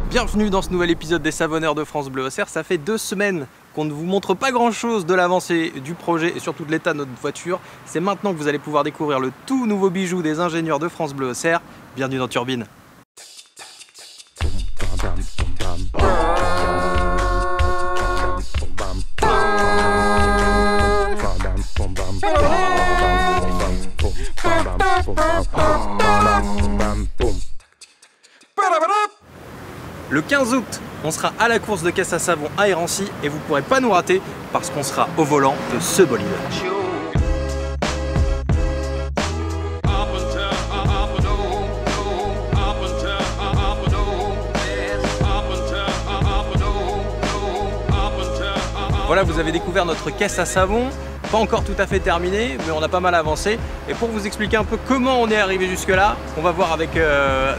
Bienvenue dans ce nouvel épisode des Savonneurs de France Bleu Auxerre. Ça fait 2 semaines qu'on ne vous montre pas grand chose de l'avancée du projet et surtout de l'état de notre voiture. C'est maintenant que vous allez pouvoir découvrir le tout nouveau bijou des ingénieurs de France Bleu Auxerre. Bienvenue dans Turbine. Le 15 août, on sera à la course de caisse à savon à Hérency et vous ne pourrez pas nous rater parce qu'on sera au volant de ce bolide. Voilà, vous avez découvert notre caisse à savon, pas encore tout à fait terminée, mais on a pas mal avancé. Et pour vous expliquer un peu comment on est arrivé jusque là, on va voir avec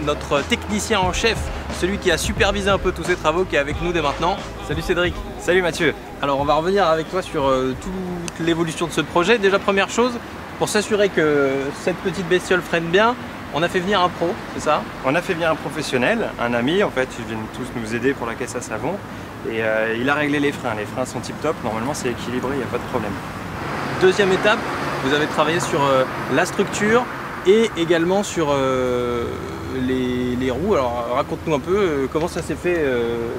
notre technicien en chef, celui qui a supervisé un peu tous ces travaux, qui est avec nous dès maintenant. Salut Cédric. Salut Mathieu. Alors on va revenir avec toi sur toute l'évolution de ce projet. Déjà première chose, pour s'assurer que cette petite bestiole freine bien, on a fait venir un pro, c'est ça? On a fait venir un professionnel, un ami en fait, ils viennent tous nous aider pour la caisse à savon. Et il a réglé les freins sont tip top, normalement c'est équilibré, il n'y a pas de problème. Deuxième étape, vous avez travaillé sur la structure et également sur les roues. Alors raconte-nous un peu comment ça s'est fait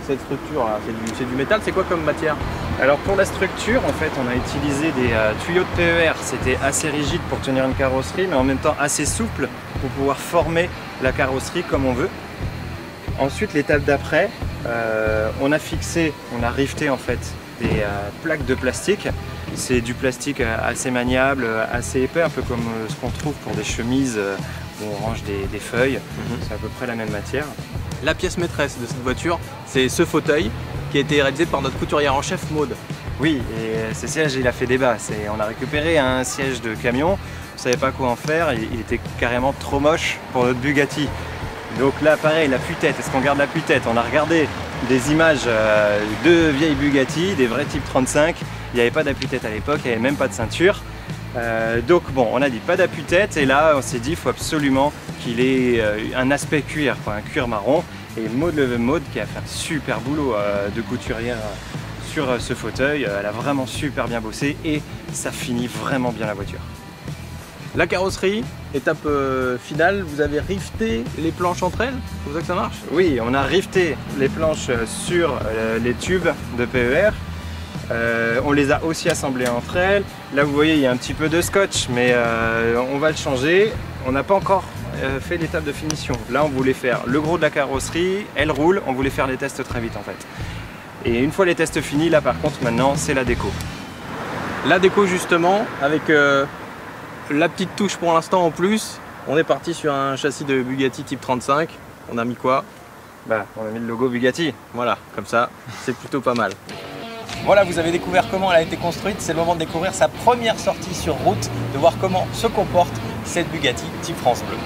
cette structure là. C'est du métal, c'est quoi comme matière? Alors pour la structure, en fait on a utilisé des tuyaux de PER, c'était assez rigide pour tenir une carrosserie mais en même temps assez souple pour pouvoir former la carrosserie comme on veut. Ensuite l'étape d'après, on a rifté en fait des plaques de plastique. C'est du plastique assez maniable, assez épais, un peu comme ce qu'on trouve pour des chemises où on range des feuilles. C'est à peu près la même matière. La pièce maîtresse de cette voiture, c'est ce fauteuil qui a été réalisé par notre couturière en chef Maude. Oui, et ce siège il a fait débat. On a récupéré un siège de camion, on ne savait pas quoi en faire, il était carrément trop moche pour notre Bugatti. Donc là pareil, la pue-tête, est-ce qu'on garde la pue-tête? On a regardé des images de vieilles Bugatti, des vrais type 35, il n'y avait pas d'appui-tête à l'époque, il n'y avait même pas de ceinture. Donc bon, on a dit pas d'appui-tête et là on s'est dit il faut absolument qu'il ait un aspect cuir, quoi, un cuir marron. Et Maude qui a fait un super boulot de couturière sur ce fauteuil, elle a vraiment super bien bossé et ça finit vraiment bien la voiture. La carrosserie, étape finale, vous avez rifté les planches entre elles? C'est comme ça que ça marche? Oui, on a rifté les planches sur les tubes de PER. On les a aussi assemblées entre elles. Là vous voyez il y a un petit peu de scotch mais on va le changer. On n'a pas encore fait l'étape de finition. Là on voulait faire le gros de la carrosserie, elle roule, on voulait faire les tests très vite en fait. Et une fois les tests finis, là par contre maintenant c'est la déco. La déco justement avec la petite touche pour l'instant en plus. On est parti sur un châssis de Bugatti type 35. On a mis quoi? Bah on a mis le logo Bugatti. Voilà, comme ça c'est plutôt pas mal. Voilà, vous avez découvert comment elle a été construite. C'est le moment de découvrir sa première sortie sur route, de voir comment se comporte cette Bugatti type France Bleu.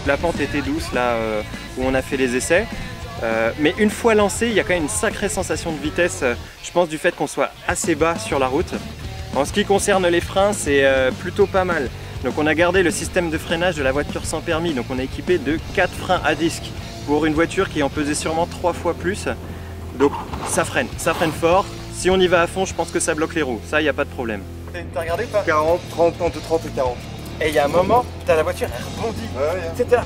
La pente était douce là où on a fait les essais, mais une fois lancé, il y a quand même une sacrée sensation de vitesse, je pense du fait qu'on soit assez bas sur la route. En ce qui concerne les freins, c'est plutôt pas mal. Donc on a gardé le système de freinage de la voiture sans permis, donc on est équipé de 4 freins à disque pour une voiture qui en pesait sûrement 3 fois plus. Donc ça freine fort. Si on y va à fond, je pense que ça bloque les roues, ça il n'y a pas de problème. T'as regardé ou pas? 40, 30, entre 30 et 40. Et il y a un moment, t'as la voiture, elle rebondit. Ouais, C'était là.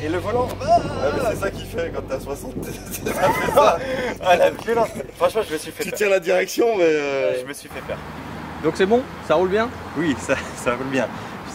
Et le volant. ouais, mais c'est ça qui fait quand t'as 60. Ça fait ça. Ah la violence. Franchement, je me suis fait Tu peur. tiens la direction, mais. Je me suis fait peur. Donc c'est bon? Ça roule bien? Oui, ça roule bien.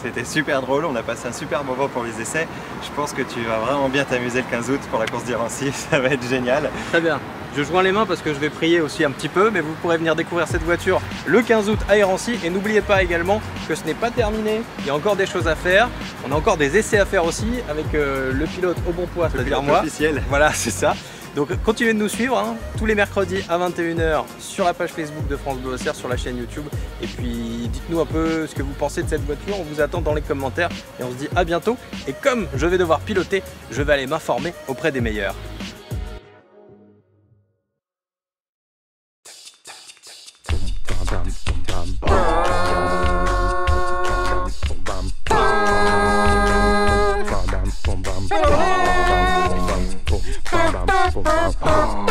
C'était super drôle, on a passé un super moment pour les essais. Je pense que tu vas vraiment bien t'amuser le 15 août pour la course d'Hérency, ça va être génial. Très bien. Je joins les mains parce que je vais prier aussi un petit peu, mais vous pourrez venir découvrir cette voiture le 15 août à Hérency. Et n'oubliez pas également que ce n'est pas terminé, il y a encore des choses à faire. On a encore des essais à faire aussi avec le pilote au bon poids, c'est-à-dire moi. Officiel. Voilà, c'est ça. Donc continuez de nous suivre hein, tous les mercredis à 21 h sur la page Facebook de France Bleu Auxerre, sur la chaîne YouTube. Et puis dites-nous un peu ce que vous pensez de cette voiture, on vous attend dans les commentaires et on se dit à bientôt. Et comme je vais devoir piloter, je vais aller m'informer auprès des meilleurs. Bum bum bum bum bum bum bum bum bum bum bum bum.